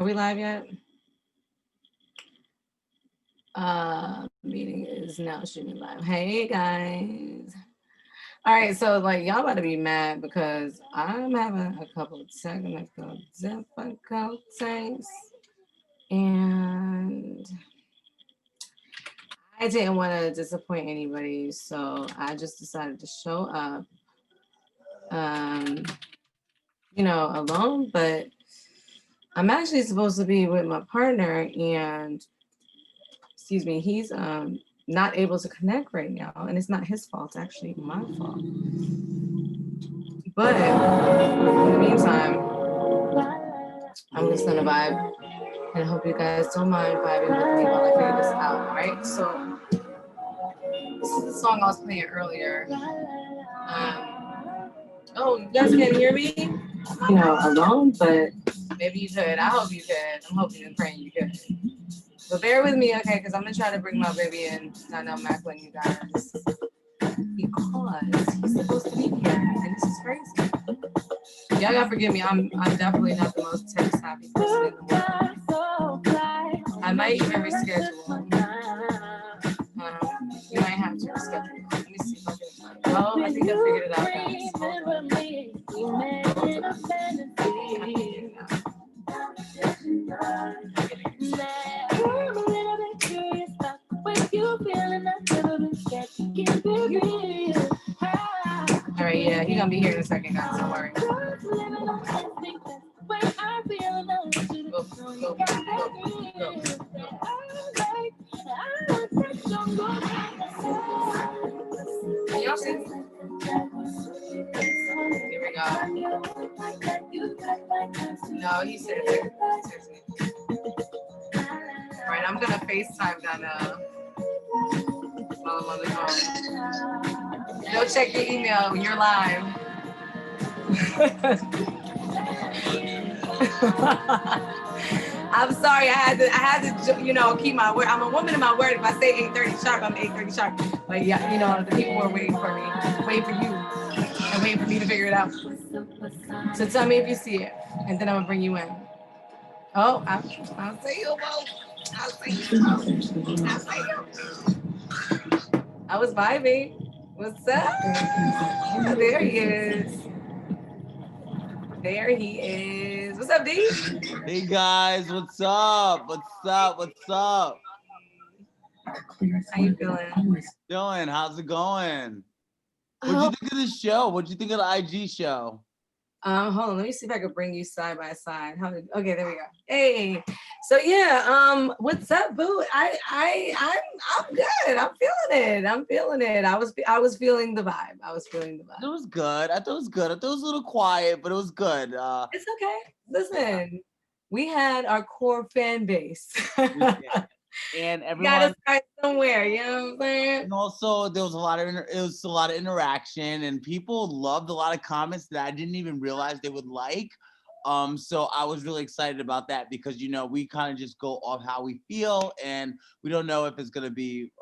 Are we live yet? Meeting is now streaming live. Hey guys. All right, so like y'all about to be mad because I'm having a couple of technical difficulties, and I didn't want to disappoint anybody, so I just decided to show up, um, alone. But I'm actually supposed to be with my partner, and excuse me, he's not able to connect right now, and it's not his fault. It's actually my fault. But in the meantime, I'm just gonna vibe, and I hope you guys don't mind vibing with me while I figure this out. All right. So this is the song I was playing earlier. Oh, you guys can't hear me? Alone, but maybe you could. I hope you could. I'm hoping and praying you could. But bear with me, okay? Because I'm gonna try to bring my baby in. I know Macklin, you guys, because he's supposed to be here, and this is crazy. Y'all gotta forgive me. I'm definitely not the most tech savvy person in the world. I might even reschedule. You might have to reschedule. Let me see if I can. Oh, I think I figured it out, guys. All right, yeah, he's gonna be here in a second, guys. Don't worry. Can y'all see? Here we go. No, he said it. All right, I'm gonna FaceTime Donna while I'm on the phone. Go check your email. You're live. I'm sorry. I had to, keep my word. I'm a woman of my word. If I say 8:30 sharp, I'm 8:30 sharp. But yeah, the people are waiting for me, waiting for you, and waiting for me to figure it out. So tell me if you see it, and then I'm gonna bring you in. Oh, I'll say you, Bo. I'll say you. I'll say you. I was vibing. What's up? There he is. There he is. What's up, D? Hey guys, what's up? What's up? What's up? How you feeling? Doing? How's it going? What'd you think of the show? What'd you think of the IG show? Hold on, let me see if I can bring you side by side. Okay, there we go. Hey, so yeah, what's up, boo? I'm good. I'm feeling it. I was feeling the vibe. It was good. I thought it was good. I thought it was a little quiet, but it was good. It's okay. Listen, we had our core fan base. And everyone gotta start somewhere, you know what I'm saying? And also there was a lot of interaction, and people loved a lot of comments that I didn't even realize they would like. So I was really excited about that because we kind of just go off how we feel, and we don't know if it's gonna be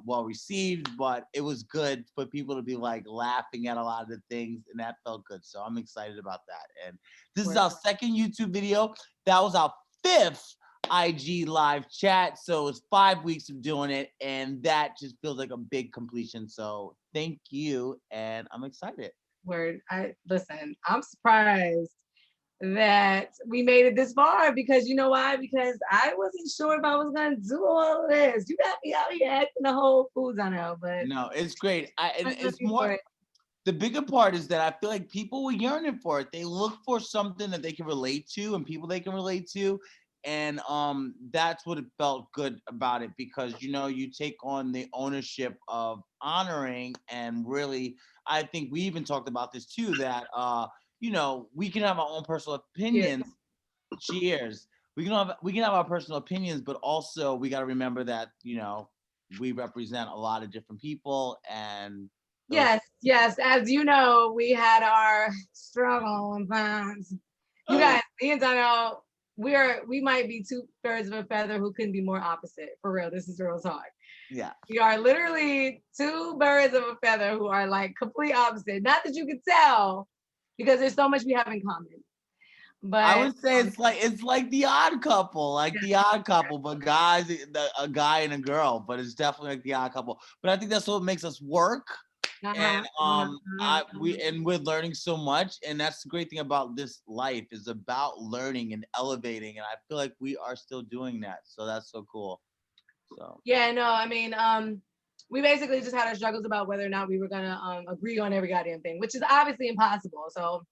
well received, but it was good for people to be like laughing at a lot of the things, and that felt good. So I'm excited about that. And this is our second YouTube video. That was our fifth IG live chat, so it's 5 weeks of doing it, and that just feels like a big completion. So thank you, and I'm excited. Word. Listen, I'm surprised that we made it this far, because you know why? Because I wasn't sure if I was gonna do all of this. You got me out here acting the whole foods I know, but no, it's great. It's more. The bigger part is that I feel like people were yearning for it. They look for something that they can relate to and people they can relate to. And that's what it felt good about it, because you take on the ownership of honoring, and really I think we even talked about this too, that we can have our own personal opinions. Cheers. We can have our personal opinions, but also we got to remember that we represent a lot of different people. And yes, as you know, we had our struggle and times. You guys, the entire we might be two birds of a feather who couldn't be more opposite. For real, this is real talk. Yeah. We are literally two birds of a feather who are like complete opposite. Not that you could tell, because there's so much we have in common. I But would say it's like the Odd Couple, like the Odd yeah. Couple, but guys, a guy and a girl. But it's definitely like the Odd Couple. But I think that's what makes us work. And Uh-huh, uh-huh, uh-huh. we're learning so much, and that's the great thing about this life is about learning and elevating. And I feel like we are still doing that. So that's so cool. So. Yeah, no, I mean, we basically just had our struggles about whether or not we were gonna agree on every goddamn thing, which is obviously impossible. So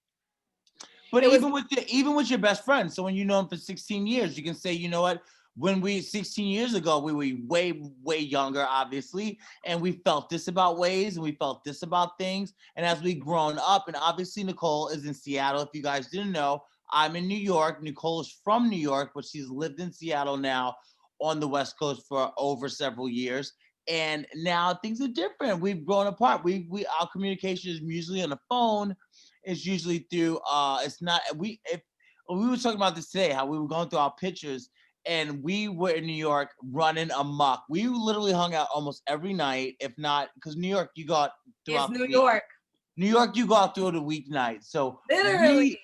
But it was even with your best friend, so when you know him for 16 years, you can say, you know what? When we 16 years ago, we were way younger, obviously, and we felt this about ways and we felt this about things. And as we grown up, and obviously Nicole is in Seattle. If you guys didn't know, I'm in New York. Nicole is from New York, but she's lived in Seattle now on the West Coast for over several years. And now things are different. We've grown apart. We our communication is usually on the phone. It's usually through it's not we if we were talking about this today, how we were going through our pictures and we were in New York running amok. We literally hung out almost every night, if not because New York you go out it's throughout the New week. York, New York you go out through the weeknight. So literally.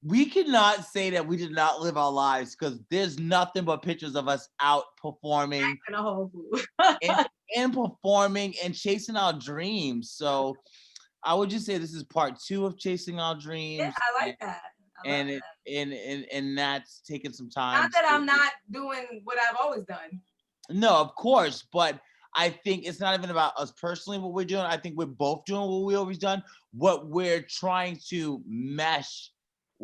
we cannot say that we did not live our lives because there's nothing but pictures of us out performing In a Whole Foods. and, and performing and chasing our dreams. So I would just say this is part 2 of chasing our Yeah, dreams, I like that. I love and it that. and that's taken some Not time. that I'm not doing what I've always done. No, of course, but I think it's not even about us personally what we're doing. I think we're both doing what we always done. What we're trying to mesh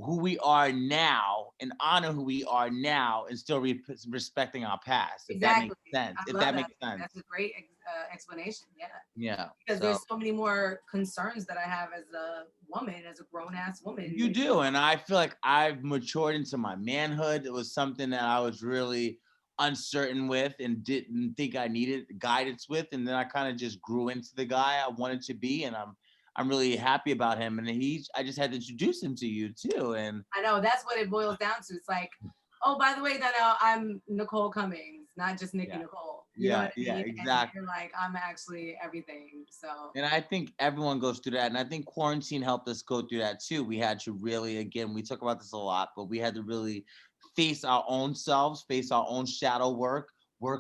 who we are now and honor who we are now and still respecting our past. If that Exactly. makes sense. I If love that that. makes sense. That's a great explanation. Yeah. Yeah. Because So there's so many more concerns that I have as a woman, as a grown ass woman. you do. And I feel like I've matured into my manhood. It was something that I was really uncertain with and didn't think I needed guidance with. And then I kind of just grew into the guy I wanted to be. And I'm really happy about him. And I just had to introduce him to you too. And I know that's what it boils down to. It's like, oh, by the way, Donnell, I'm Nicole Cummings, not just Nikki yeah, Nicole. You know yeah, what I yeah, mean? And exactly. you're like, I'm actually everything. So And I think everyone goes through that. And I think quarantine helped us go through that too. We had to really, again, we talk about this a lot, but we had to really face our own selves, face our own shadow work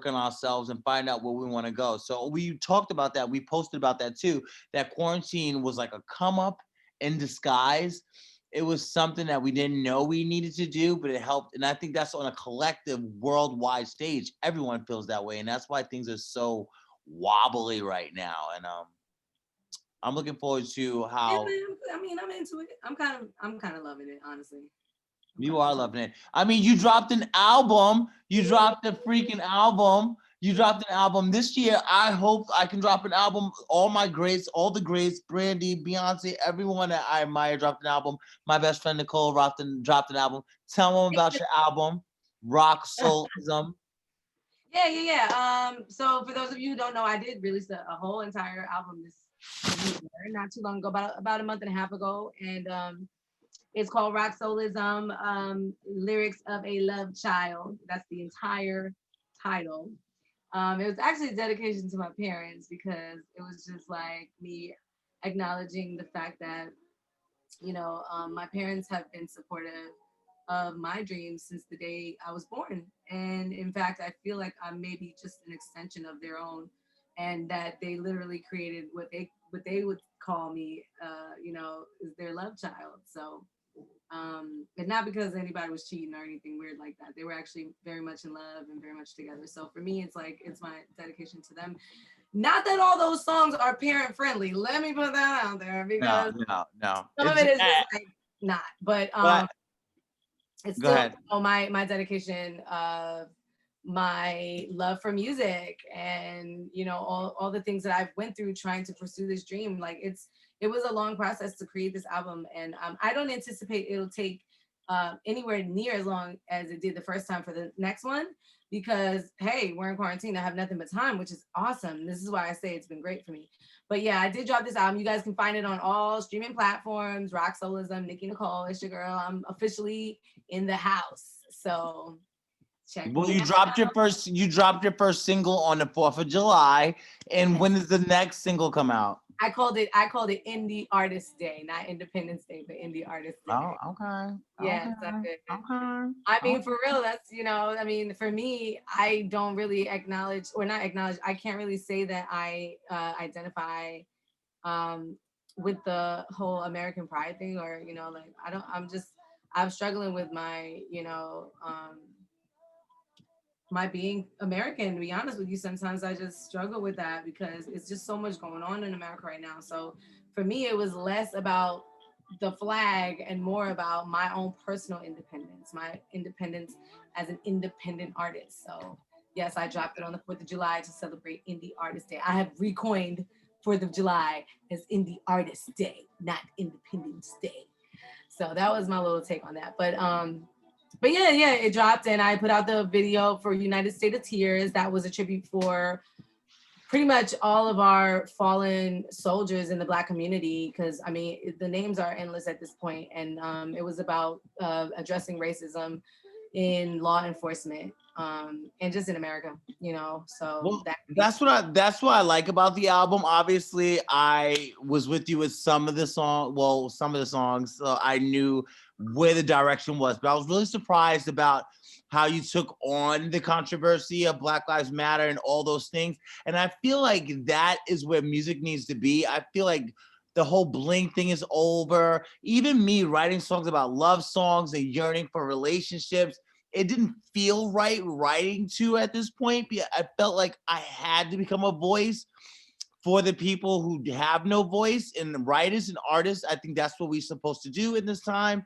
on ourselves and find out where we want to go. So we talked about that. We posted about that too, that quarantine was like a come up in disguise. It was something that we didn't know we needed to do, but it helped. And I think that's on a collective worldwide stage. Everyone feels that way. And that's why things are so wobbly right now. And I'm looking forward to yeah, how man, I mean, I'm into it. I'm kind of loving it, honestly. I'm you kind are loving it. I mean, you dropped an album. You dropped a freaking album. You dropped an album this year. I hope I can drop an album. All my greats, all the greats, Brandy, Beyonce, everyone that I admire dropped an album. My best friend Nicole dropped an album. Tell them about your album, Rock Soulism. Yeah. So for those of you who don't know, I did release a whole entire album this year, not too long ago, about a month and a half ago, and it's called Rock Soulism, Lyrics of a Love Child. That's the entire title. It was actually a dedication to my parents because it was just like me acknowledging the fact that, my parents have been supportive of my dreams since the day I was born. And in fact, I feel like I'm maybe just an extension of their own, and that they literally created what they would call me, is their love child. So and not because anybody was cheating or anything weird like that. They were actually very much in love and very much together. So for me, it's like it's my dedication to them. Not that all those songs are parent friendly. Let me put that out there No, because no. some of It's it is just like not. But but it's go still ahead. my dedication of my love for music and all the things that I've went through trying to pursue this dream. Like it was a long process to create this album, and I don't anticipate it'll take anywhere near as long as it did the first time for the next one, because hey, we're in quarantine. I have nothing but time, which is awesome. This is why I say it's been great for me. But yeah, I did drop this album. You guys can find it on all streaming platforms. Rock Soulism, Nikki Nicole, it's your girl. I'm officially in the house. So Check Well, me you dropped your first single on the 4th of July. And when does the next single come out? I called it Indie Artist Day, not Independence Day, but Indie Artist Day. Oh, okay. Yes, I Okay. did. Okay. I mean, for real, that's, I mean, for me, I don't really acknowledge, or not acknowledge, I can't really say that I identify um, with the whole American pride thing, or, like, I'm struggling with my, my being American, to be honest with you. Sometimes I just struggle with that because it's just so much going on in America right now. So for me, it was less about the flag and more about my own personal independence, my independence as an independent artist. So yes, I dropped it on the 4th of July to celebrate Indie Artist Day. I have recoined 4th of July as Indie Artist Day, not Independence Day. So that was my little take on that. But yeah, it dropped, and I put out the video for United State of Tears. That was a tribute for pretty much all of our fallen soldiers in the Black community, because I mean, the names are endless at this point, and it was about addressing racism in law enforcement and just in America, So Well, that's what I like about the album. Obviously, I was with you with some of the songs, so I knew where the direction was. But I was really surprised about how you took on the controversy of Black Lives Matter and all those things. And I feel like that is where music needs to be. I feel like the whole bling thing is over. Even me writing songs about love songs and yearning for relationships, it didn't feel right writing to at this point. I felt like I had to become a voice for the people who have no voice, and writers and artists. I think that's what we're supposed to do in this time,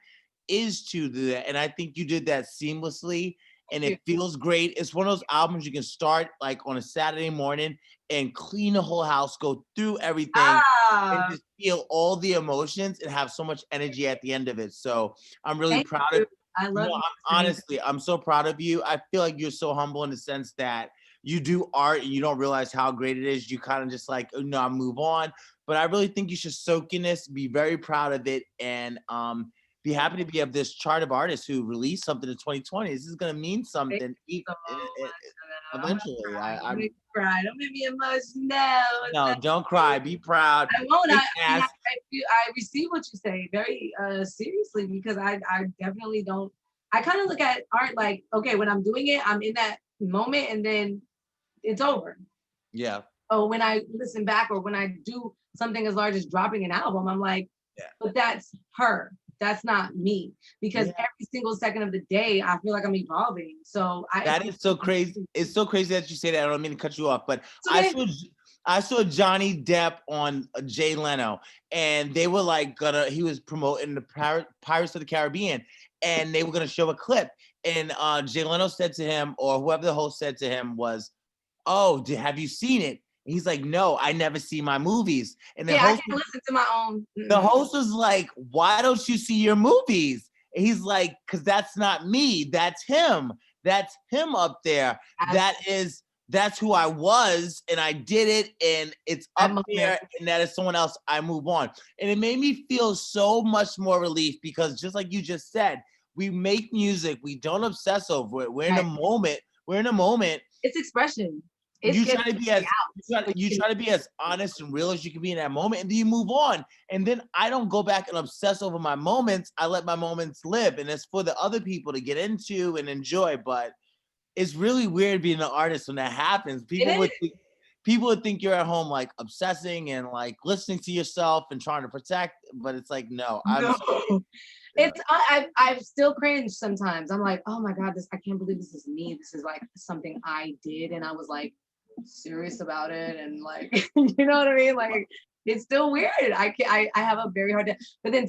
is to do that. And I think you did that seamlessly, and it feels great. It's one of those albums you can start like on a Saturday morning and clean the whole house, go through everything, and just feel all the emotions and have so much energy at the end of it. So I'm really proud of. I love you. Honestly, I'm so proud of you. I feel like you're so humble in the sense that you do art and you don't realize how great it is. You kind of just like, I move on. But I really think you should soak in this, be very proud of it, and be happy to be of this chart of artists who released something in 2020. This is gonna mean something eventually. Don't make me cry. Don't make me emotional. No, don't cry. Be proud. I won't. I receive what you say very seriously, because I definitely don't. I kind of look at art like, okay, when I'm doing it, I'm in that moment, and then it's over. Yeah. Oh, when I listen back, or when I do something as large as dropping an album, I'm like, but that's her. That's not me, because every single second of the day, I feel like I'm evolving. So that is so crazy. It's so crazy that you say that. I don't mean to cut you off, but I saw Johnny Depp on Jay Leno, and they were like he was promoting the Pirates of the Caribbean, and they were gonna show a clip. And Jay Leno said to him, or whoever the host said to him was, "Oh, have you seen it?" And he's like, "No, I never see my movies." And the host, I can't listen to my own. The host was like, "Why don't you see your movies?" And he's like, "Because that's not me. That's him. That's him up there. That's who I was, and I did it, and it's up there, and that is someone else. I move on." And it made me feel so much more relief, because just like you just said, we make music, we don't obsess over it. We're in a moment. It's expression. You try to be as honest and real as you can be in that moment, and then you move on. And then I don't go back and obsess over my moments. I let my moments live, and it's for the other people to get into and enjoy. But it's really weird being an artist when that happens. People would think you're at home like obsessing and like listening to yourself and trying to protect, but it's like, no. I still cringe sometimes. I'm like, oh my God, I can't believe this is me. This is like something I did, and I was like serious about it, and like, you know what I mean? Like, it's still weird. I have a very hard time. But then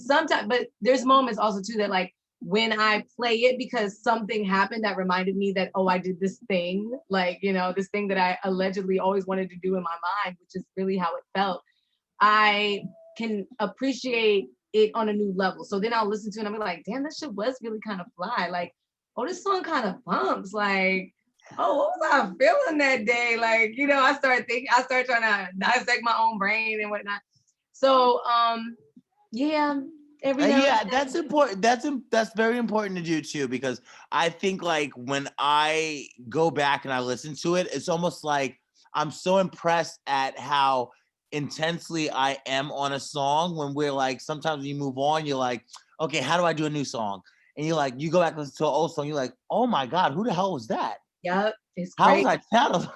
but there's moments also too that, like, when I play it because something happened that reminded me that, oh, I did this thing, like, this thing that I allegedly always wanted to do in my mind, which is really how it felt. I can appreciate it on a new level. So then I'll listen to it and I'll be like, damn, that shit was really kind of fly. Like, oh, this song kind of bumps. Like, oh, what was I feeling that day? Like, I start trying to dissect my own brain and whatnot. So, yeah, every now Yeah, and that's then. important. That's very important to do too, because I think like when I go back and I listen to it, it's almost like I'm so impressed at how intensely I am on a song. When we're like, sometimes when you move on, you're like, okay, how do I do a new song? And you're like, you go back and listen to an old song, you're like, oh my God, who the hell was that? Yep, it's How was crazy. I sounding?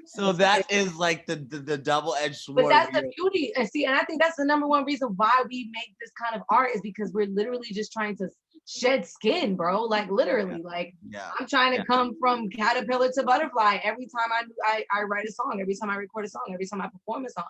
So It's crazy. that is like the double-edged But sword. that's the beauty. And see, and I think that's the number one reason why we make this kind of art is because we're literally just trying to shed skin, bro. Like Yeah, literally, like yeah, I'm trying yeah. to come from caterpillar to butterfly every time I write a song, every time I record a song, every time I perform a song.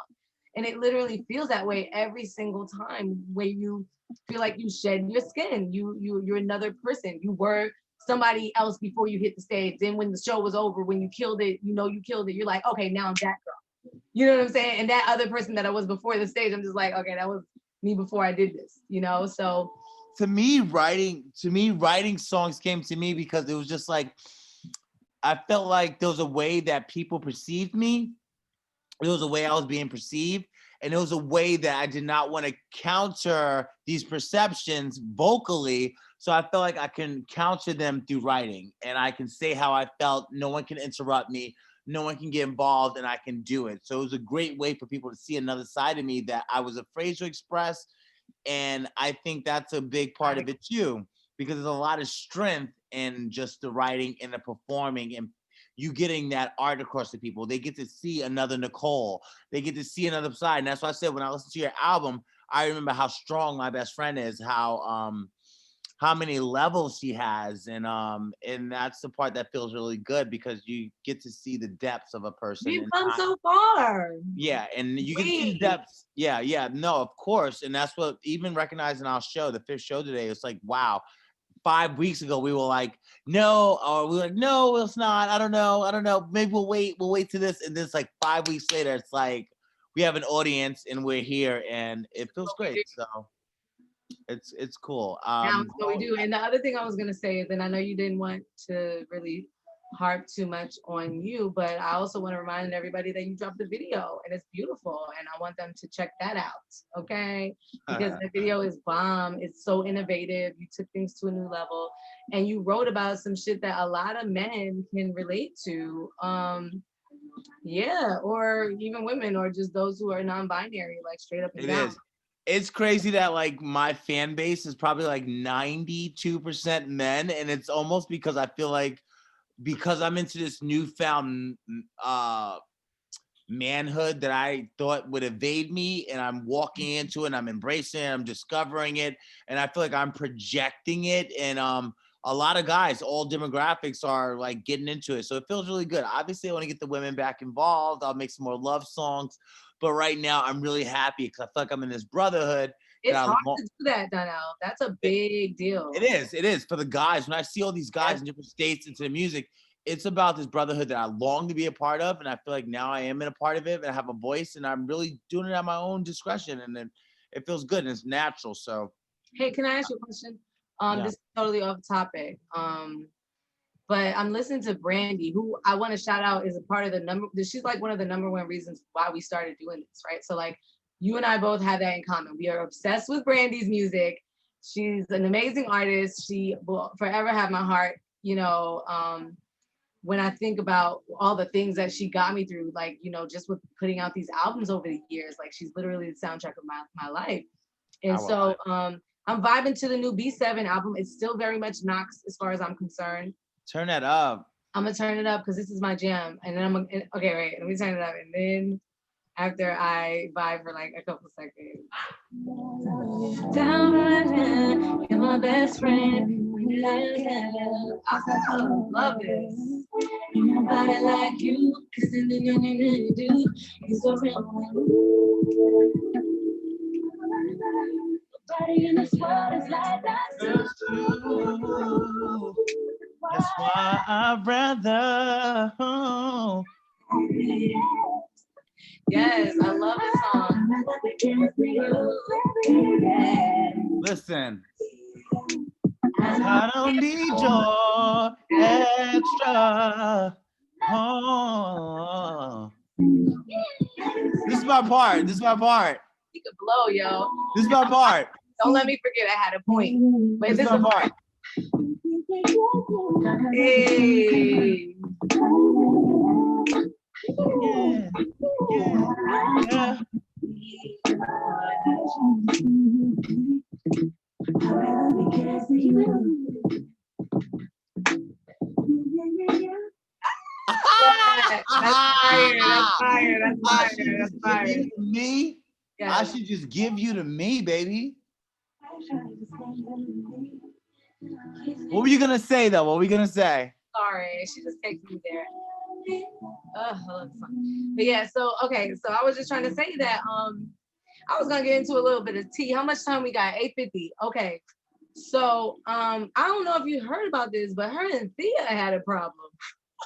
And it literally feels that way every single time where you feel like you shed your skin. You're another person. You were somebody else before you hit the stage. Then when the show was over, when you killed it, you know you killed it. You're like, okay, now I'm that girl. You know what I'm saying? And that other person that I was before the stage, I'm just like, okay, that was me before I did this, you know? So To me, writing songs came to me because it was just like I felt like there was a way that people perceived me. It was a way I was being perceived, and it was a way that I did not want to counter these perceptions vocally. So I felt like I can counter them through writing, and I can say how I felt. No one can interrupt me. No one can get involved, and I can do it. So it was a great way for people to see another side of me that I was afraid to express. And I think that's a big part I of it too, because there's a lot of strength in just the writing and the performing and you getting that art across to people. They get to see another Nicole. They get to see another side. And that's why I said when I listened to your album, I remember how strong my best friend is, how many levels she has. And that's the part that feels really good because you get to see the depths of a person we've and come not so far. yeah, and you get to see the We depths. Yeah, yeah, no, of course. And that's what even recognizing our show, the fifth show today, it's like, wow, 5 weeks ago we were like, no, or we were like, no, it's not. I don't know. Maybe we'll wait to this. And then it's like 5 weeks later, it's like we have an audience and we're here and it feels what we do. great. So it's cool. Now it's what we do. And the other thing I was gonna say is, and I know you didn't want to really harp too much on you, but I also want to remind everybody that you dropped the video and it's beautiful and I want them to check that out. Okay. Because the video is bomb. It's so innovative. You took things to a new level and you wrote about some shit that a lot of men can relate to. Yeah, or even women or just those who are non-binary, like straight up and It down. is. It's crazy that like my fan base is probably like 92% men. And it's almost because I feel like because I'm into this newfound manhood that I thought would evade me, and I'm walking into it, and I'm embracing it, I'm discovering it, and I feel like I'm projecting it. And a lot of guys, all demographics, are like getting into it, so it feels really good. Obviously, I want to get the women back involved. I'll make some more love songs, but right now, I'm really happy because I feel like I'm in this brotherhood that It's I hard want. to do that, Donnell. That's a big It deal. is. It is for the guys. When I see all these guys Yes. in different states into the music, it's about this brotherhood that I long to be a part of, and I feel like now I am in a part of it, and I have a voice, and I'm really doing it at my own discretion, and then it feels good and it's natural. So Hey, can I ask you a question? yeah, This is totally off topic. But I'm listening to Brandy, who I want to shout out is a part of the number. She's like one of the number one reasons why we started doing this, right? So like you and I both have that in common. We are obsessed with Brandy's music. She's an amazing artist. She will forever have my heart. When I think about all the things that she got me through, like, just with putting out these albums over the years, like she's literally the soundtrack of my life. And I will. so I'm vibing to the new B7 album. It's still very much Knox as far as I'm concerned. Turn that up. I'm gonna turn it up because this is my jam. And then okay, wait, let me turn it up. And then after I vibe for like a couple seconds. Down right now, you're my best friend. I love this. Ain't nobody like you, kissing the you do. He's a real one. Nobody in this world is like that. That's why I'd rather. Yes, I love this song. Listen, I don't need your extra. Oh. This is my part. This is my part. You could blow, yo. This is my part. Don't let me forget I had a point. Wait, this is Good the part. Hey. Yeah. That's fire. That's fire. That's I fire. should That's just give fire. you to me. I Yes. should just give you to me, baby. What were you gonna say though? What were you gonna say? Sorry, she just takes me there. I love this song. But yeah, so okay, so I was just trying to say that I was gonna get into a little bit of tea. How much time we got? 8:50. Okay. So I don't know if you heard about this, but her and Thea had a problem.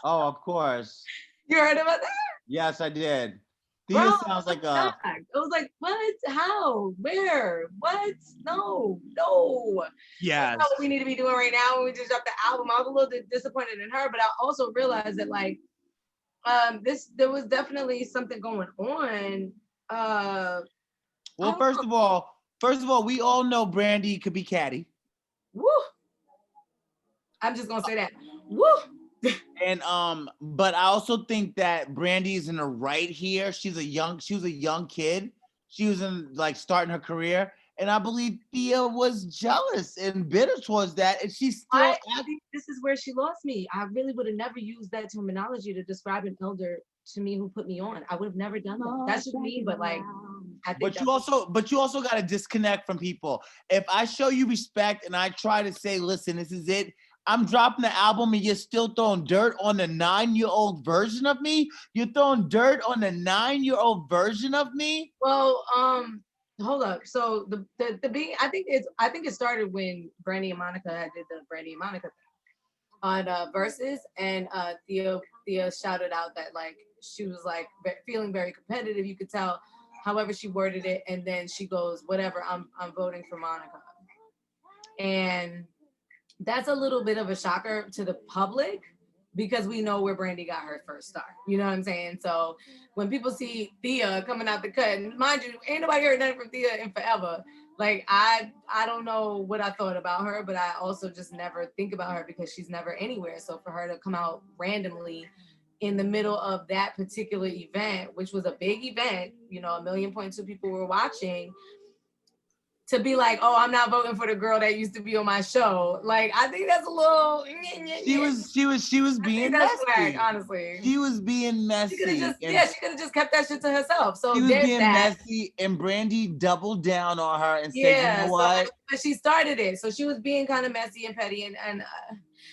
Oh, of course. You heard about that? Yes, I did. Bro, Thea I sounds was like shocked. It was like, what? How? Where? What? No, no. yes. That's not what we need to be doing right now when we just dropped the album. I was a little bit disappointed in her, but I also realized that like there was definitely something going on. Well, first of all, we all know Brandy could be catty. Woo. I'm just gonna say that. Woo. And but I also think that Brandy is in the right here. She was a young kid. She was in like starting her career. And I believe Thea was jealous and bitter towards that. And she still I think this is where she lost me. I really would have never used that terminology to describe an elder to me who put me on. I would have never done that. That's just me, but like I think but you also got to disconnect from people. If I show you respect and I try to say, listen, this is it. I'm dropping the album and you're still throwing dirt on the 9-year-old version of me. You're throwing dirt on the 9-year-old version of me. Well, hold up. So the being, I think it started when Brandy and Monica did the Brandy and Monica thing on Versus, and Thea shouted out that like she was like feeling very competitive. You could tell, however she worded it, and then she goes, "Whatever, I'm voting for Monica," and that's a little bit of a shocker to the public because we know where Brandy got her first start. You know what I'm saying? So when people see Thea coming out the cut, and mind you, ain't nobody heard nothing from Thea in forever. Like I don't know what I thought about her, but I also just never think about her because she's never anywhere. So for her to come out randomly in the middle of that particular event, which was a big event, you know, 1.2 million people were watching, to be like, oh, I'm not voting for the girl that used to be on my show. Like, I think that's a little. She was being that's messy. Swag, honestly. She was being messy. She could have just kept that shit to herself. So she was there's being that. messy, and Brandy doubled down on her and said, you know what? So she started it. So she was being kind of messy and petty, and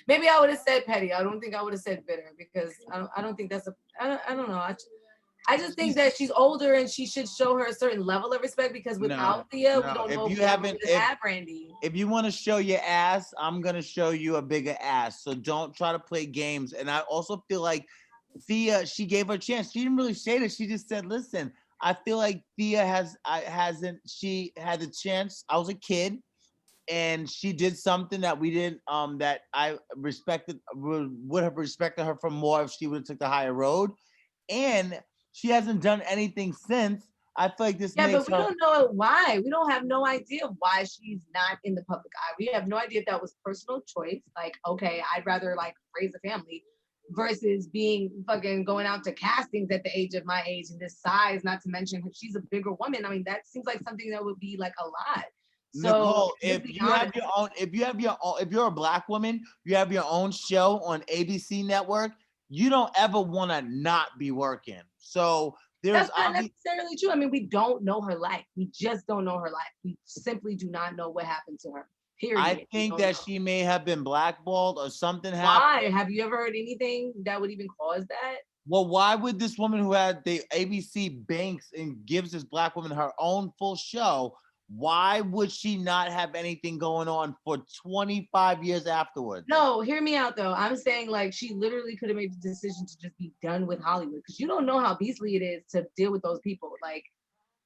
maybe I would have said petty. I don't think I would have said bitter because I don't think that's I don't know. I just think that she's older and she should show her a certain level of respect because without Thea, we don't know if you haven't had Brandy. If you want to show your ass, I'm gonna show you a bigger ass. So don't try to play games. And I also feel like Thea, she gave her a chance. She didn't really say that. She just said, listen, I feel like Thea she had a chance. I was a kid and she did something that we didn't that I would have respected her for more if she would have took the higher road. And she hasn't done anything since. I feel like this makes but we don't know why. We don't have no idea why she's not in the public eye. We have no idea if that was personal choice. Like, okay, I'd rather like raise a family versus being fucking going out to castings at the age of my age and this size, not to mention she's a bigger woman. I mean, that seems like something that would be like a lot. So Nicole, if you're a Black woman, you have your own show on ABC Network, you don't ever want to not be working. So that's not necessarily true. I mean, we don't know her life. We just don't know her life. We simply do not know what happened to her. Period. I think that she may have been blackballed or something happened. Why? Have you ever heard anything that would even cause that? Well, why would this woman who had the ABC banks and gives this Black woman her own full show, why would she not have anything going on for 25 years afterwards? No, hear me out though. I'm saying like she literally could have made the decision to just be done with Hollywood because you don't know how beastly it is to deal with those people. Like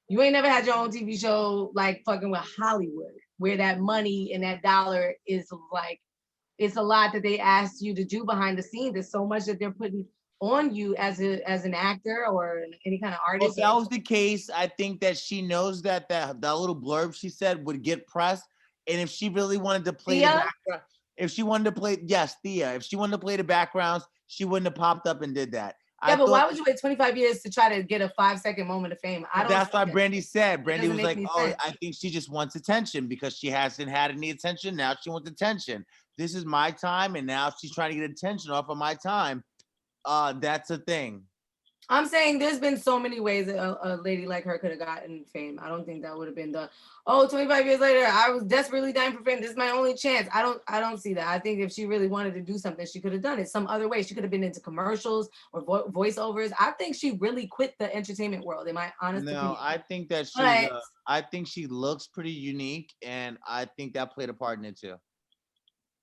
you ain't never had your own TV show like fucking with Hollywood where that money and that dollar is like, it's a lot that they asked you to do behind the scenes. There's so much that they're putting on you as an actor or any kind of Well, if artist. that was the case, I think that she knows that little blurb she said would get pressed. And if she really wanted to play the Thea? background, if she wanted to play, yes, Thea, if she wanted to play the backgrounds, she wouldn't have popped up and did that. Yeah, I but thought why would you wait 25 years to try to get a 5-second moment of fame? I don't that's see why that. Brandy said. It Brandy doesn't was make like, any "Oh, sense. I think she just wants attention because she hasn't had any attention. Now she wants attention. This is my time, and now she's trying to get attention off of my time." That's a thing. I'm saying there's been so many ways a lady like her could have gotten fame. I don't think that would have been the, oh, 25 years later, I was desperately dying for fame. This is my only chance. I don't see that. I think if she really wanted to do something, she could have done it some other way. She could have been into commercials or voiceovers. I think she really quit the entertainment world, in my honest No, opinion. I think that she's. But I think she looks pretty unique, and I think that played a part in it too.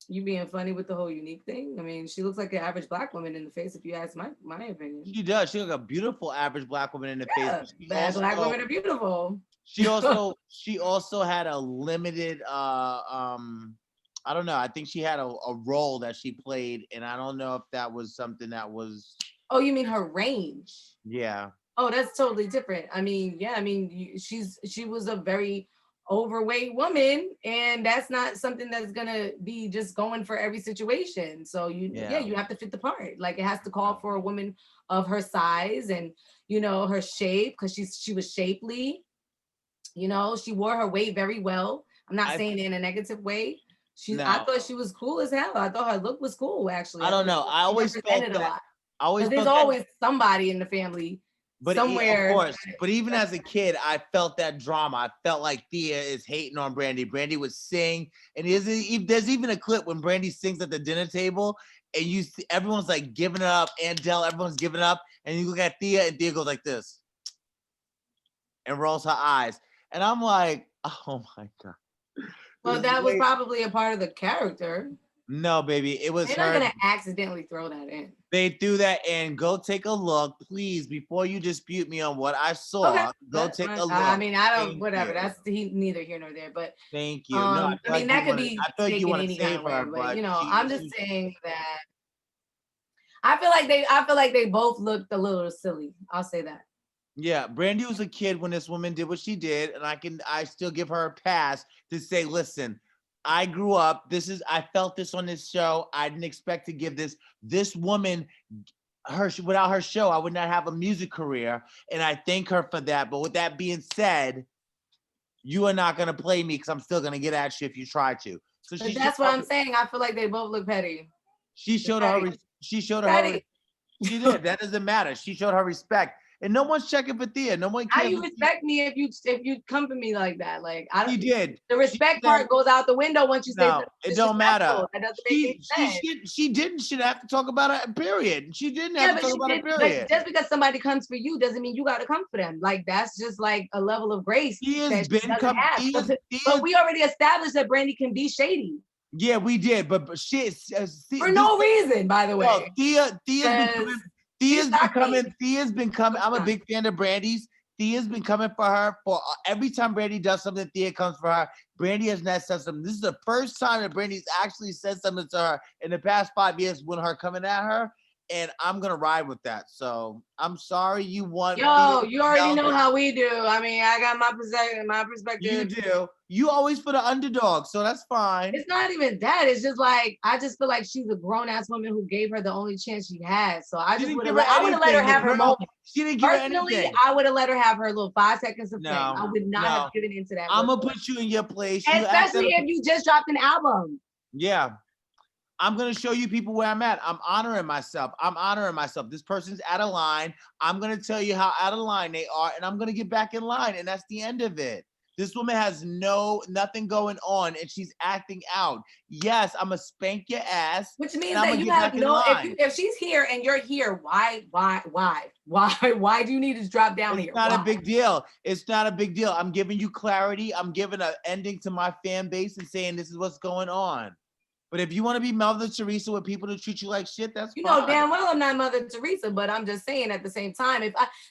you being funny with the whole unique thing. I mean, she looks like an average black woman in the face, if you ask my opinion. She does. She looks like a beautiful average black woman in the face. Yeah, But she bad black also, women are beautiful. she also had a limited I don't know. I think she had a role that she played, and I don't know if that was something that was. Oh, you mean her range? Yeah. Oh, that's totally different. I mean, yeah, I mean, she was a very overweight woman, and that's not something that's gonna be just going for every situation. So Yeah. you have to fit the part. Like it has to call for a woman of her size and her shape, because she was shapely. She wore her weight very well. I'm not I saying it in a negative way. I no. thought she was cool as hell. I thought her look was cool, actually. I don't know. I She always felt represented a that. lot. I always Because there's felt that. always somebody in the family But of somewhere. course, but even as a kid, I felt that drama. I felt like Thea is hating on Brandy. Brandy would sing, and there's even a clip when Brandy sings at the dinner table, and you see everyone's like giving it up. Andell, everyone's giving up, and you look at Thea, and Thea goes like this, and rolls her eyes, and I'm like, oh my god. Well, that was probably a part of the character. No, baby, it was They're her. not gonna accidentally throw that in. They threw that in. Go take a look, please, before you dispute me on what I saw. Okay, go take fine. a look. I mean, I don't. Thank whatever. you. That's neither here nor there. But Thank you. No, I, I mean, that could be I feel like you taken want to any kind save of way. her, But but I'm just saying that I feel like they both looked a little silly. I'll say that. yeah, Brandy was a kid when this woman did what she did, and I still give her a pass to say, listen, I grew up. I felt this on this show. I didn't expect to give this woman without her show, I would not have a music career, and I thank her for that. But with that being said, you are not gonna play me because I'm still gonna get at you if you try to. So But that's what I'm saying. I feel like they both look petty. She showed her. She showed her. Petty. She did. That doesn't matter. She showed her respect, and no one's checking for Thea. No one How cares. you respect me if you come for me like that? Like I don't. She did. The respect part goes out the window once you say No, it don't matter. That doesn't make any sense. She didn't. Should have to talk about it. Period. She didn't have to talk about it. But Period. just because somebody comes for you doesn't mean you got to come for them. Like that's just like a level of grace. He has been coming. But we already established that Brandy can be shady. Yeah, we did, but shit. For no reason, by the way. Well, Thea's been coming. I'm a big fan of Brandy's. Thea's been coming for her for every time Brandy does something. Thea comes for her. Brandy has not said something. This is the first time that Brandy's actually said something to her in the past 5 years when her coming at her. And I'm gonna ride with that. So I'm sorry you want. Yo, you already know how we do. I mean, I got my perspective. You do. You always for the underdog, so that's fine. It's not even that. It's just like I just feel like she's a grown ass woman who gave her the only chance she had. So I just would have let her have her moment. She didn't give her Personally, anything. I would have let her have her little 5 seconds of fame. I would not have given into that. I'm gonna put you in your place. Especially if you just dropped an album. Yeah. I'm going to show you people where I'm at. I'm honoring myself. This person's out of line. I'm going to tell you how out of line they are, and I'm going to get back in line, and that's the end of it. This woman has nothing going on, and she's acting out. Yes, I'm going to spank your ass. Which means that you have if she's here and you're here, why do you need to drop down here? It's not a big deal. It's not a big deal. I'm giving you clarity. I'm giving an ending to my fan base and saying this is what's going on. But if you want to be Mother Teresa with people to treat you like shit, that's fine. Know damn well I'm not Mother Teresa, but I'm just saying at the same time,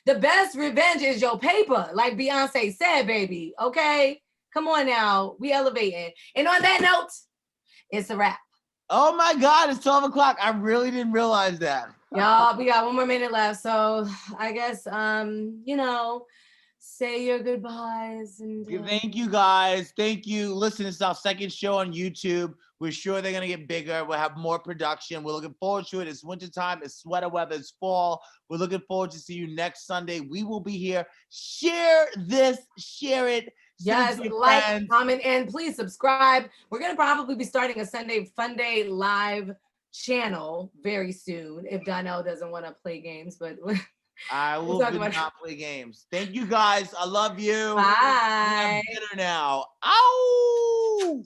the best revenge is your paper, like Beyonce said, baby. Okay, come on now, we elevating. And on that note, it's a wrap. Oh my God, it's 12 o'clock. I really didn't realize that. Y'all, we got 1 more minute left. So I guess, say your goodbyes and Thank you guys. Thank you. Listen, it's our second show on YouTube. We're sure they're going to get bigger. We'll have more production. We're looking forward to it. It's wintertime. It's sweater weather. It's fall. We're looking forward to see you next Sunday. We will be here. Share this. Share it. yes, like, comment, and please subscribe. We're going to probably be starting a Sunday Fun Day live channel very soon if Donnell doesn't want to play games, but I will not play games. Thank you guys. I love you. Bye. I'm dinner now. Ow!